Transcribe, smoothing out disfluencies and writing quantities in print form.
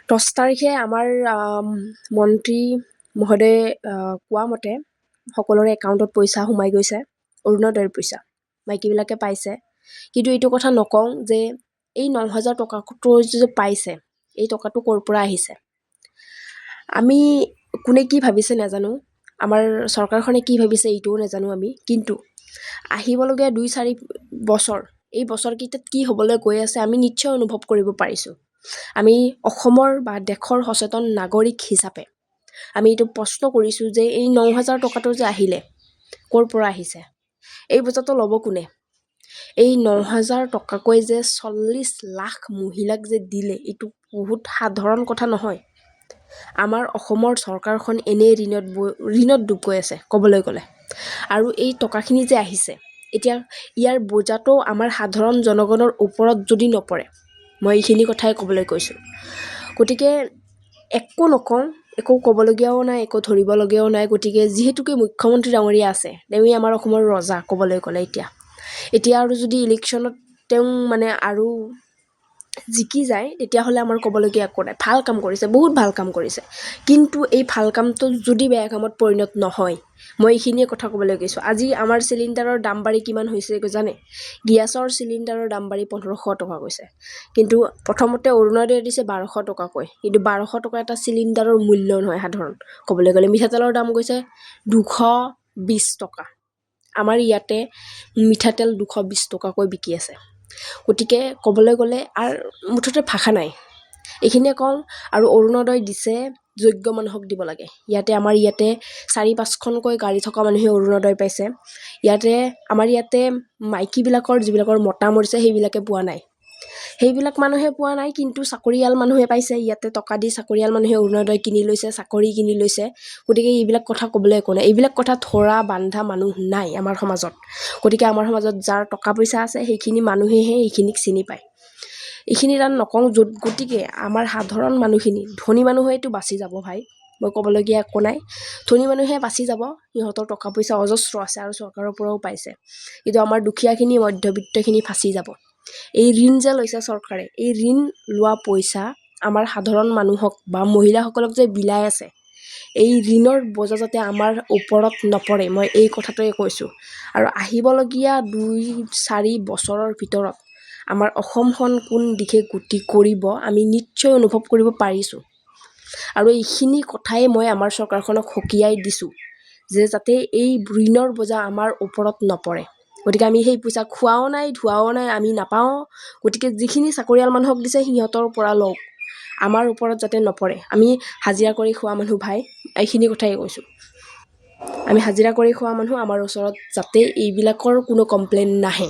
10 তাৰিখে আমাৰ মন্ত্ৰী মহোদয়ে কোৱা মতে সকলোৰে একাউণ্টত পইচা সোমাই গৈছে, অৰুণোদয়ৰ পইচা মাইকীবিলাকে পাইছে। কিন্তু এইটো কথা নকওঁ যে এই 9,000 টকাটো যে পাইছে, এই টকাটো ক'ৰ পৰা আহিছে। আমি কোনে কি ভাবিছে নাজানো, আমাৰ চৰকাৰখনে কি ভাবিছে এইটোও নাজানো আমি। কিন্তু আহিবলগীয়া 2-4 বছৰ, এই বছৰকেইটাত কি হ'বলৈ গৈ আছে আমি নিশ্চয় অনুভৱ কৰিব পাৰিছোঁ। আমি অসমৰ বা দেশৰ সচেতন নাগৰিক হিচাপে আমি এইটো প্ৰশ্ন কৰিছোঁ যে এই 9,000 টকাটো যে আহিলে ক'ৰ পৰা আহিছে, এই বোজাটো ল'ব কোনে। এই 9,000 টকাকৈ যে 40 লাখ মহিলাক যে দিলে, এইটো বহুত সাধাৰণ কথা নহয়। আমাৰ অসমৰ চৰকাৰখন এনেই ঋণত ডুব গৈ আছে ক'বলৈ গ'লে। আৰু এই টকাখিনি যে আহিছে, এতিয়া ইয়াৰ বোজাটো আমাৰ সাধাৰণ জনগণৰ ওপৰত যদি নপৰে, মই এইখিনি কথাই ক'বলৈ কৈছোঁ। গতিকে একো নকওঁ, একো ক'বলগীয়াও নাই, একো ধৰিবলগীয়াও নাই। গতিকে যিহেতুকে মুখ্যমন্ত্ৰী ডাঙৰীয়া আছে, তেওঁৱেই আমাৰ অসমৰ ৰজা ক'বলৈ গ'লে। এতিয়া আৰু যদি ইলেকশ্যনত তেওঁ আৰু জিকি যায়, তেতিয়াহ'লে আমাৰ ক'বলগীয়া একো নাই। ভাল কাম কৰিছে, বহুত ভাল কাম কৰিছে। কিন্তু এই ভাল কামটো যদি বেয়া কামত পৰিণত নহয়, মই এইখিনিয়ে কথা ক'বলৈ গৈছোঁ। আজি আমাৰ চিলিণ্ডাৰৰ দাম বাঢ়ি কিমান হৈছে জানে? গেছৰ চিলিণ্ডাৰৰ দাম বাঢ়ি 1,500 টকা গৈছে। কিন্তু প্ৰথমতে অৰুণোদয় দিছে 1,200 টকাকৈ। কিন্তু 1,200 টকা এটা চিলিণ্ডাৰৰ মূল্য নহয় সাধাৰণ ক'বলৈ গ'লে। মিঠাতেলৰ দাম গৈছে 220 টকা। আমাৰ ইয়াতে মিঠাতেল 220 টকাকৈ বিকি আছে। গতিকে ক'বলৈ গ'লে আৰু মুঠতে ভাষা নাই, এইখিনিয়ে কওঁ। আৰু অৰুণোদয় দিছে যোগ্য মানুহক দিব লাগে। আমাৰ ইয়াতে 4-5খনকৈ গাড়ী থকা মানুহে অৰুণোদয় পাইছে। আমাৰ ইয়াতে মাইকীবিলাকৰ যিবিলাকৰ মতা মৰিছে সেইবিলাকে পোৱা নাই। সেইবিলাক মানুহে পোৱা নাই, কিন্তু চাকৰিয়াল মানুহে পাইছে। ইয়াতে টকা দি চাকৰিয়াল মানুহে অৰুণোদয় কিনি লৈছে, চাকৰি কিনি লৈছে। গতিকে এইবিলাক কথা ক'বলৈ একো নাই। এইবিলাক কথা ধৰা বান্ধা মানুহ নাই আমাৰ সমাজত। গতিকে আমাৰ সমাজত যাৰ টকা পইচা আছে সেইখিনি মানুহেহে এইখিনিক চিনি পায়। এইখিনি তাত নকওঁ। গতিকে আমাৰ সাধাৰণ মানুহখিনি, ধনী মানুহেতো বাচি যাব ভাই, মই ক'বলগীয়া একো নাই। ধনী মানুহে বাচি যাব, সিহঁতৰ টকা পইচা অজস্ৰ আছে আৰু চৰকাৰৰ পৰাও পাইছে। কিন্তু আমাৰ দুখীয়াখিনি, মধ্যবিত্তখিনি ফাঁচি যাব। এই ঋণ যে লৈছে চৰকাৰে, এই ঋণ লোৱা পইচা আমাৰ সাধাৰণ মানুহক বা মহিলাসকলক যে বিলাই আছে, এই ঋণৰ বোজা যাতে আমাৰ ওপৰত নপৰে, মই এই কথাটোৱে কৈছোঁ। আৰু আহিবলগীয়া 2-4 বছৰৰ ভিতৰত আমাৰ অসমখন কোন দিশে গতি কৰিব আমি নিশ্চয় অনুভৱ কৰিব পাৰিছোঁ। আৰু এইখিনি কথাই মই আমাৰ চৰকাৰখনক সকীয়াই দিছোঁ যে যাতে এই ঋণৰ বোজা আমাৰ ওপৰত নপৰে। গতিকে আমি সেই পইচা খোৱাও নাই, ধোৱাও নাই, আমি নাপাওঁ। গতিকে যিখিনি চাকৰিয়াল মানুহক দিছে সিহঁতৰ পৰা লওক, আমাৰ ওপৰত যাতে নপৰে। আমি হাজিৰা কৰি খোৱা মানুহ ভাই, এইখিনি কথাই কৈছোঁ। আমি হাজিৰা কৰি খোৱা মানুহ, আমাৰ ওচৰত যাতে এইবিলাকৰ কোনো কমপ্লেইন নাহে।